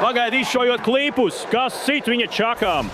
Pagaidi izšojot klipus, kas sit viņa čakām.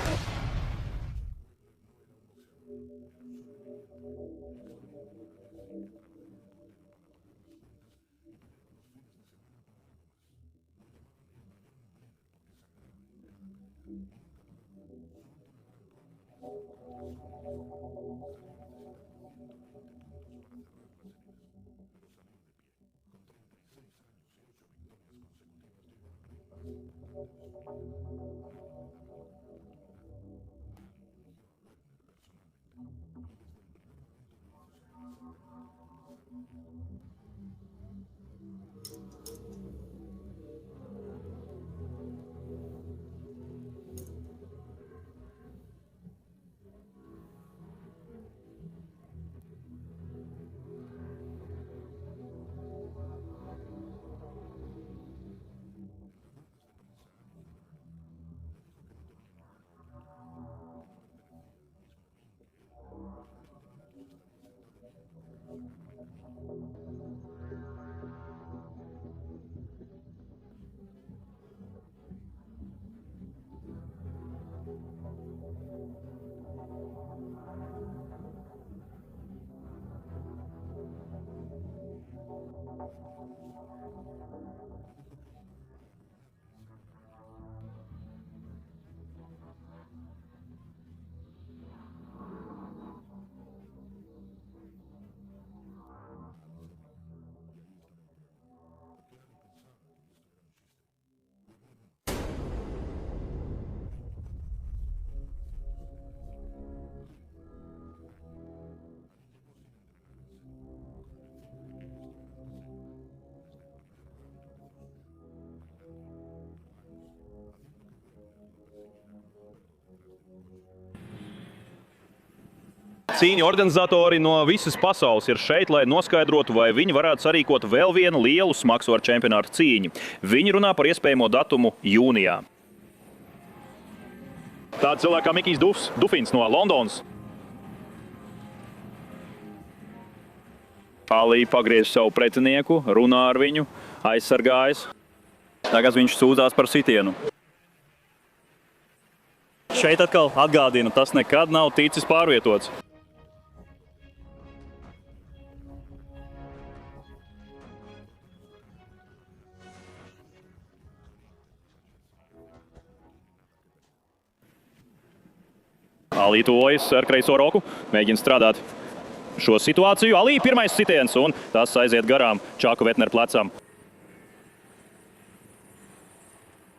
Cīņu organizatori no visas pasaules ir šeit, lai noskaidrotu, vai viņi varētu sarīkot vēl vienu lielu smagsvaru čempionātu cīņu. Viņi runā par iespējamo datumu jūnijā. Tāds cilvēks kā Mikijs Dufins no Londonas. Ali pagriež savu pretinieku, runā ar viņu, aizsargājas. Tagad viņš sūdzās par sitienu. Šeit atkal atgādina, tas nekad nav ticis pārvietots. Ali tuvojas ar kreiso roku, mēģina strādāt šo situāciju. Ali pirmais sitiens, un tas aiziet garām Čaku Vetneru plecam.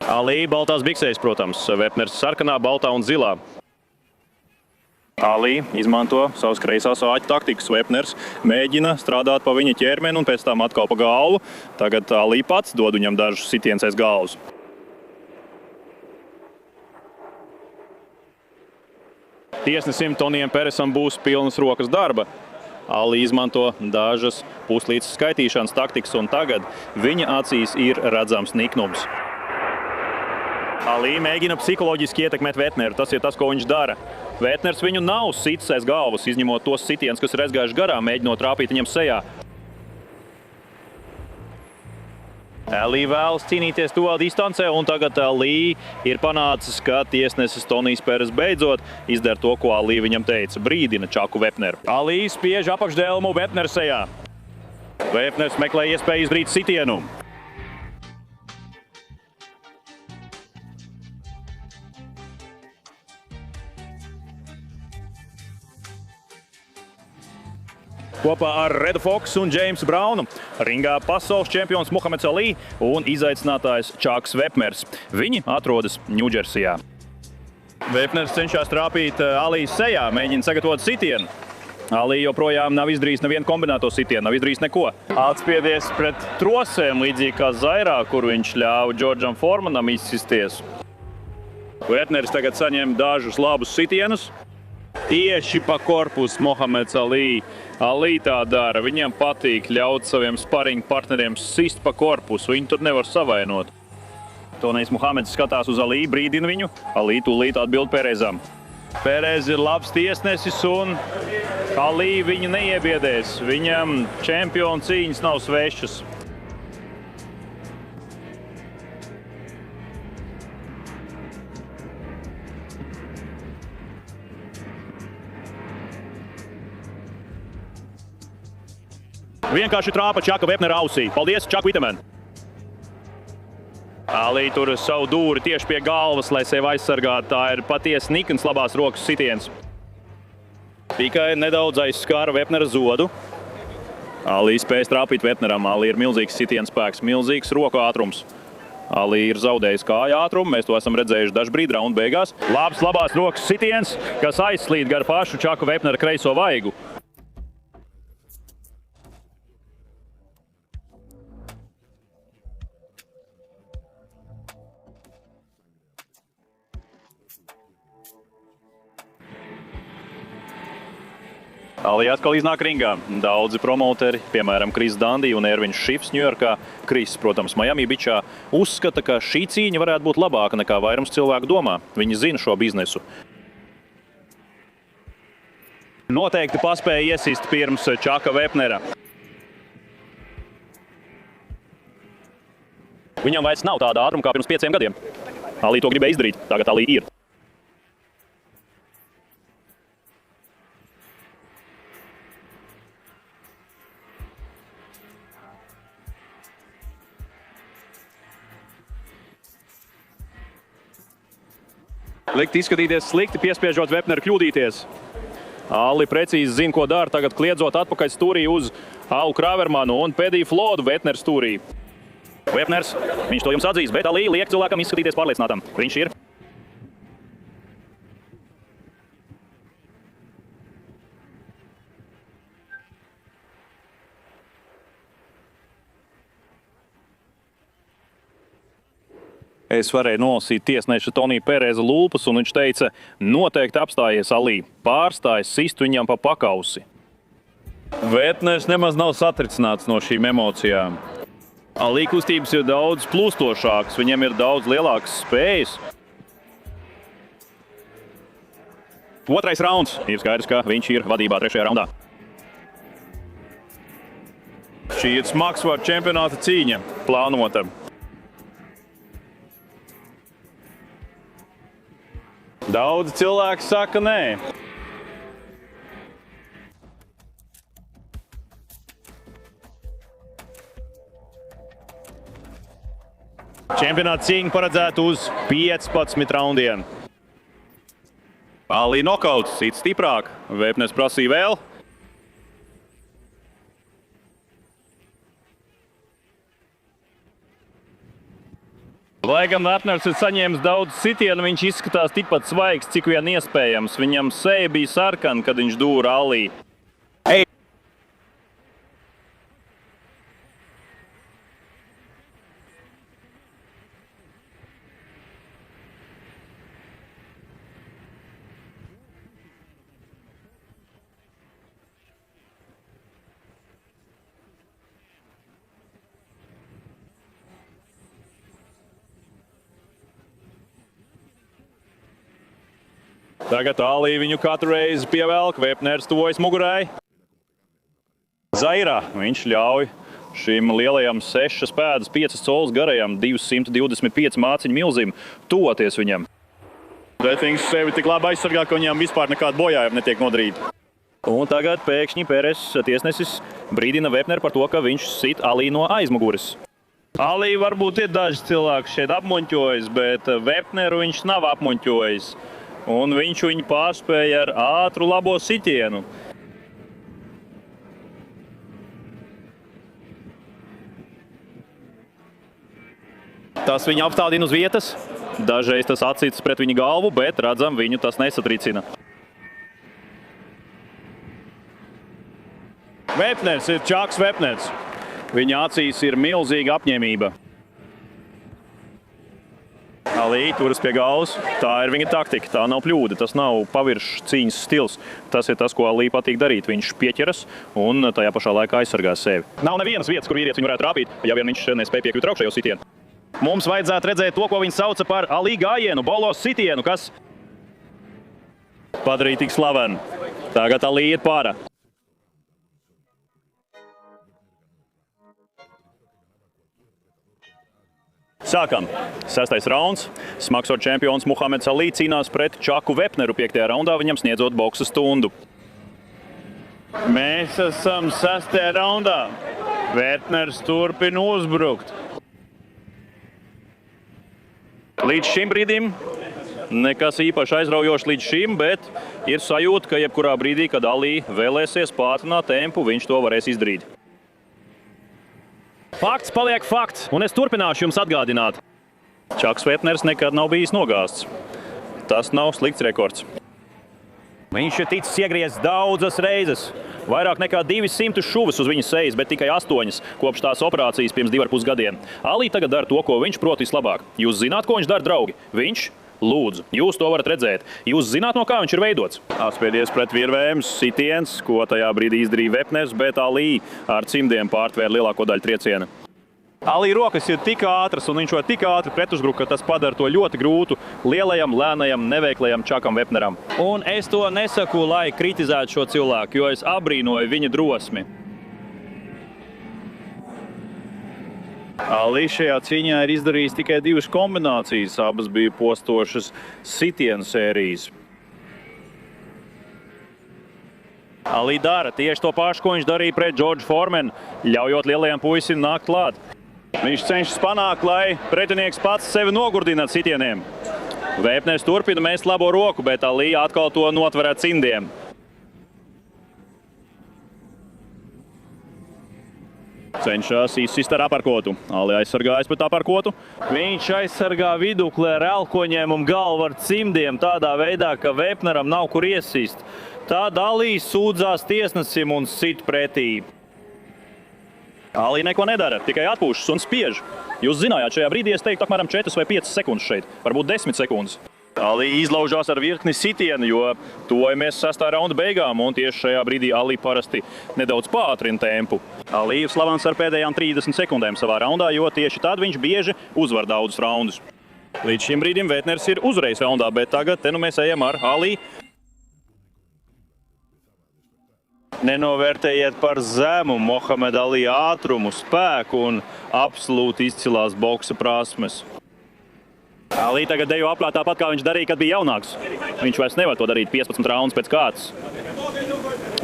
Ali baltās biksēs, protams, Vetners sarkanā, baltā un zilā. Ali izmanto savas kreisās āķu taktikas. Vetners mēģina strādāt pa viņa ķermeni un pēc tam atkal pa galvu. Tagad Ali pats dod viņam dažus sitienus aiz galvas. Tiesnesim Tonijam Peresam būs pilnas rokas darba. Ali izmanto dažas puslīdzes skaitīšanas taktikas, un tagad viņa acīs ir redzams niknums. Ali mēģina psiholoģiski ietekmēt Vetneru. Tas ir tas, ko viņš dara. Vetners viņu nav sitis aiz galvas, izņemot tos sitienus, kas ir aizgājuši garām, mēģinot trāpīt viņam sejā. Ali vēlas cīnīties tuvā distancē, un tagad Ali ir panācis, ka tiesnesis Tonijs Peres beidzot izdara to, ko Ali viņam teica. Brīdina Čaku Vetneru. Ali spiež apakšdelmu Vetneru sejā. Vetners meklē iespēju izdarīt sitienu. Kopā ar Redu Foksu un Jamesu Braunu ringā pasaules čempions Muhameds Ali un izaicinātājs Čaks Vetners. Viņi atrodas Ņūdžersijā. Vetners cenšas trāpīt Ali sejā, mēģina sagatavot sitienu. Ali joprojām nav izdarījis nevienu kombinēto sitienu, nav izdarījis neko. Atspiedies pret trosēm, līdzīgi kā Zairā, kur viņš ļāva Džordžam Formanam izsisties. Vetneris tagad saņem dažus labus sitienus. Tieši pa korpusu Mohameds Ali. Ali tā dara. Viņam patīk ļaut saviem sparingu partneriem sist pa korpusu. Viņi tur nevar savainot. Tonijs Muhameds skatās uz Ali, brīdina viņu. Ali tūlīt atbild Perezam. Perez ir labs tiesnesis un Ali viņu neiebiedēs. Viņam čempionu cīņas nav svešas. Vienkārši trāpa Čaka Vepnera ausī. Paldies, Čak Vitamen! Ali tur savu dūri tieši pie galvas, lai sevi aizsargātu. Tā ir patiesi nikns labās rokas sitiens. Tikai nedaudz aizskāra Vepnera zodu. Ali spējas trāpīt Vepneram. Ali ir milzīgs sitiens spēks, milzīgs roku ātrums. Ali ir zaudējis kāju ātrumu, mēs to esam redzējuši dažbrīd raunda beigās. Labās rokas sitiens, kas aizslīd gar pašu Čaku Vepnera kreiso vaigu. Ali atkal iznāk ringā. Daudzi promoteri, piemēram, Kris Dandī un Erviņš Šifs Ņujorkā, Kris, protams, Miami Bičā, uzskata, ka šī cīņa varētu būt labāka nekā vairums cilvēku domā. Viņi zina šo biznesu. Noteikti paspēja iesist pirms Čaka Vepnera. Viņam vairs nav tāda ātruma kā pirms 5 gadiem. Ali to gribēja izdarīt, tagad Ali ir. Likt izskatīties slikti, piespiežot Vepneru kļūdīties. Ali precīzi zina, ko dara, tagad kliedzot atpakaļ stūrī uz Alu Kravermanu un Pediju Flodu Vepneru stūrī. Vepners, viņš to jums atzīs, bet Ali liek cilvēkam izskatīties pārliecinātam. Viņš ir. Es varēju nolasīt tiesneša Tonija Pereza lūpas, un viņš teica, noteikti apstājies Ali, pārstājas sist viņam pa pakausi. Vepners nemaz nav satricināts no šīm emocijām. Ali kustības ir daudz plūstošākas, viņam ir daudz lielākas spējas. Otrais rauns. Ir skaidrs, ka viņš ir vadībā 3. raundā. Šī ir smagsvaru čempionāta cīņa, plānota. Daudz cilvēki saka nē. Čempionāta cīņa paredzēta uz 15 raundiem. Ali nokauts, it stiprāk. Vepners prasīja vēl. Lai gan Vepners ir saņēmis daudz sitienu, viņš izskatās tikpat svaigs, cik vien iespējams. Viņam seja bija sarkana, kad viņš dūra Ali. Tagad Ali viņu katru reizi pievelk, Vepners tuvojas mugurai. Zairā viņš ļauj šim lielajam 6 pēdas, 5 colus garajam, 225 māciņu milzim tuvoties viņam. Bet viņš sevi tik labi aizsargā, ka viņam vispār nekāda bojājuma netiek nodarīta. Un tagad pēkšņi Perez tiesnesis brīdina Vepneru par to, ka viņš sit Ali no aizmuguras. Ali varbūt ir daži cilvēki šeit apmuņķojis, bet Vepneru viņš nav apmuņķojis. Un viņš viņu pārspēja ar ātru labo sitienu. Tas viņu apstādina uz vietas. Dažreiz tas atsits pret viņa galvu, bet redzam, viņu tas nesatricina. Vepners ir Čaks Vepners. Viņa acīs ir milzīga apņēmība. Ali turas pie galvas. Tā ir viņa taktika, tā nav kļūda, tas nav paviršs cīņas stils. Tas ir tas, ko Ali patīk darīt. Viņš pieķeras un tajā pašā laikā aizsargā sevi. Nav nevienas vietas, kur vīrietis viņu varētu trāpīt, ja vien viņš nespēja piekļūt augšējo sitienu. Mums vajadzētu redzēt to, ko viņi sauca par Ali gājienu, bolos sitienu, kas padarīja tik slavenu. Tagad Ali iet pārā. Sākam. 6. rauns. Smagsvaru čempions Muhameds Ali cīnās pret Čaku Vepneru 5. raundā, viņam sniedzot boksa stundu. Mēs esam 6. raundā. Vepners turpina uzbrukt. Līdz šim brīdim nekas īpaši aizraujošs līdz šim, bet ir sajūta, ka jebkurā brīdī, kad Ali vēlēsies pātrināt tempu, viņš to varēs izdarīt. Fakts paliek fakts, un es turpināšu jums atgādināt. Čaks Vepners nekad nav bijis nogāzts. Tas nav slikts rekords. Viņš ir ticis iegriezts daudzas reizes. Vairāk nekā 200 šuvas uz viņa sejas, bet tikai 8 kopš tās operācijas pirms 2,5 gadiem. Ali tagad dara to, ko viņš prot vislabāk. Jūs zināt, ko viņš dara, draugi? Viņš lūdzu. Jūs to varat redzēt. Jūs zināt, no kā viņš ir veidots. Apspiedies pret virvēm, sitiens, ko tajā brīdī izdarīja Vepners, bet Ali ar cimdiem pārtvēra lielāko daļu trieciena. Ali rokas ir tik ātras un viņš var tik ātri pretuzbrukt, ka tas padara to ļoti grūtu lielajam, lēnajam, neveiklajam Čakam Vepneram. Un es to nesaku, lai kritizētu šo cilvēku, jo es abrīnoju viņa drosmi. Ali šajā cīņā ir izdarījis tikai 2 kombinācijas, abas bija postošas sitienu sērijas. Ali dara tieši to pašu, ko viņš darīja pret Džordžu Formenu, ļaujot lielajam puisim nākt klāt. Viņš cenšas panākt, lai pretinieks pats sevi nogurdina ar sitieniem. Vepners turpina mest labo roku, bet Ali atkal to notver ar cimdiem. Cenšas izsist ar aparkotu. Ali aizsargājas pret aparkotu. Viņš aizsargā vidukli ar elkoņiem un galvu ar cimdiem tādā veidā, ka Vepneram nav kur iesist. Tad Ali sūdzās tiesnesim un sit pretī. Ali neko nedara, tikai atpūšas un spiež. Jūs zinājāt, šajā brīdī es teiktu apmēram 4 vai 5 sekundes šeit, varbūt 10 sekundes. Ali izlaužās ar virkni sitienu, jo tuvojamies 6. raunda beigām, un tieši šajā brīdī Ali parasti nedaudz pātrina tempu. Ali ir slavens ar pēdējām 30 sekundēm savā raundā, jo tieši tad viņš bieži uzvar daudzus raundus. Līdz šim brīdim Vepners ir uzvarējis raundā, bet tagad te nu mēs ejam ar Ali. Nenovērtējiet par zemu Muhameda Ali ātrumu, spēku un absolūti izcilās boksa prasmes. Ali tagad dejo aplā tāpat, kā viņš darīja, kad bija jaunāks. Viņš vairs nevar to darīt 15 raundus pēc kārtas.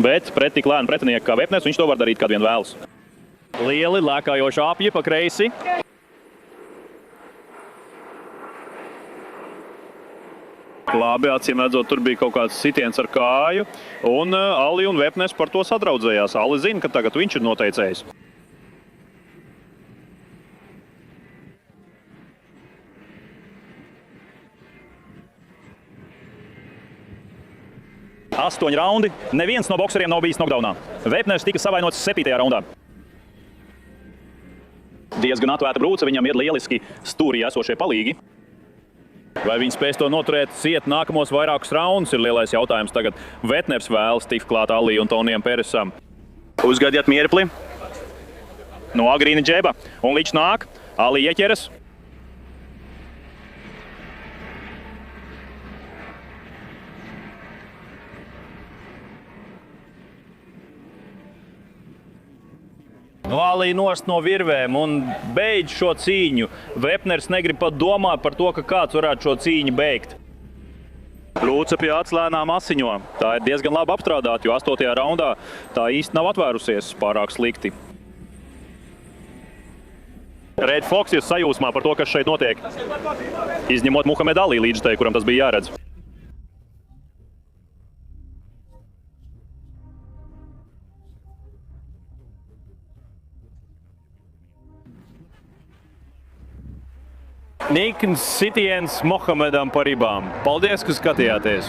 Bet pret tik lēnu pretinieku kā Vepners viņš to var darīt, kad vien vēlas. Lieli lēkājoši apļi pa kreisi. Labi, acīm redzot, tur bija kaut kāds sitiens ar kāju, un Ali un Vepners par to sadraudzējās. Ali zina, ka tagad viņš ir noteicējis. Astoņi raundi. Neviens no bokseriem nav bijis knockdownā. Vepners tika savainots 7. raundā. Diezgan atvērta brūce, viņam ir lieliski stūrī esošie palīgi. Vai viņi spēs to noturēt ciet nākamos vairākus raundus, ir lielais jautājums tagad. Vepners vēlas tikt klāt Ali un Tonijam Peresam. Uzgaidiet mirkli. No agrīna džeba. Un līdz nāk, Ali ieķeras. Ali nost no virvēm un beidz šo cīņu. Vepners negrib pat domāt par to, ka kāds varētu šo cīņu beigt. Plūce pie acis lēnām asiņo. Tā ir diezgan labi apstrādāta, jo 8. raundā tā īsti nav atvērusies pārāk slikti. Red Fox ir sajūsmā par to, kas šeit notiek. Izņemot Muhameda Ali līdzstēju, kuram tas bija jāredz. Nikns sitiens Muhamedam par ribām. Paldies, ka skatījāties!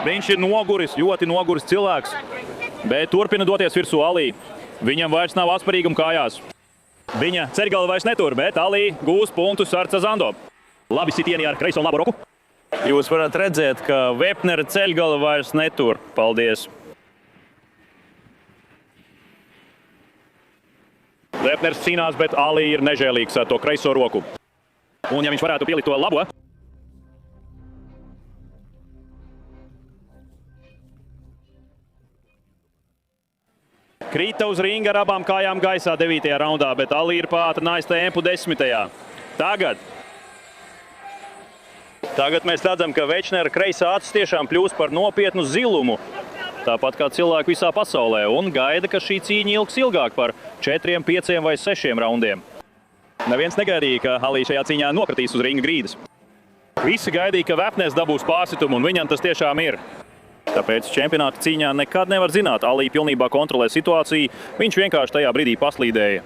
Viņš ir noguris, ļoti noguris cilvēks, bet turpina doties virsū Alī. Viņam vairs nav atspērīguma kājās. Viņa ceļgala vairs netur, bet Alī gūs punktus ar Cazando. Labi sitieni ar kreiso labo roku. Jūs varat redzēt, ka Vepnera ceļgala vairs netur. Paldies! Vepners cīnās, bet Alī ir nežēlīgs ar to kreiso roku. Un ja viņš varētu pielikt to labo, krita uz ringa ar abām kājām gaisā 9. raundā, bet Alī ir pātrinājis tempu 10. Tagad mēs redzam, ka Večnera kreisā acis tiešām kļūst par nopietnu zilumu. Tāpat kā cilvēku visā pasaulē, un gaida, ka šī cīņa ilgs ilgāk par 4, 5 vai 6 raundiem. Neviens negaidīja, ka Alī šajā cīņā nokritīs uz ringa grīdas. Visi gaidīja, ka Vepners dabūs pārsitumu, un viņam tas tiešām ir. Tāpēc čempionāta cīņā nekad nevar zināt, Alī pilnībā kontrolē situāciju, viņš vienkārši tajā brīdī paslīdēja.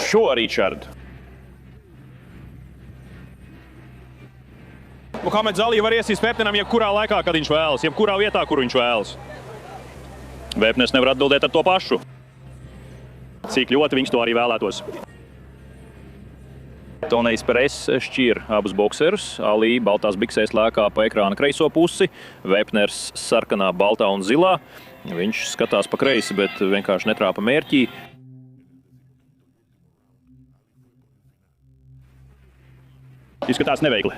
Šo Ričard. Muhameds Alī var iesist Vepneram jebkurā laikā, kad viņš vēlas, jebkurā vietā, kur viņš vēlas. Vepners nevar atbildēt ar to pašu. Cik ļoti viņš to arī vēlētos. Tonejs Peres šķir abus bokserus. Alī baltās biksēs lēkā pa ekrāna kreiso pusi, Vepners sarkanā, baltā un zilā. Viņš skatās pa kreisi, bet vienkārši netrāpa mērķī. Izskatās neveikli.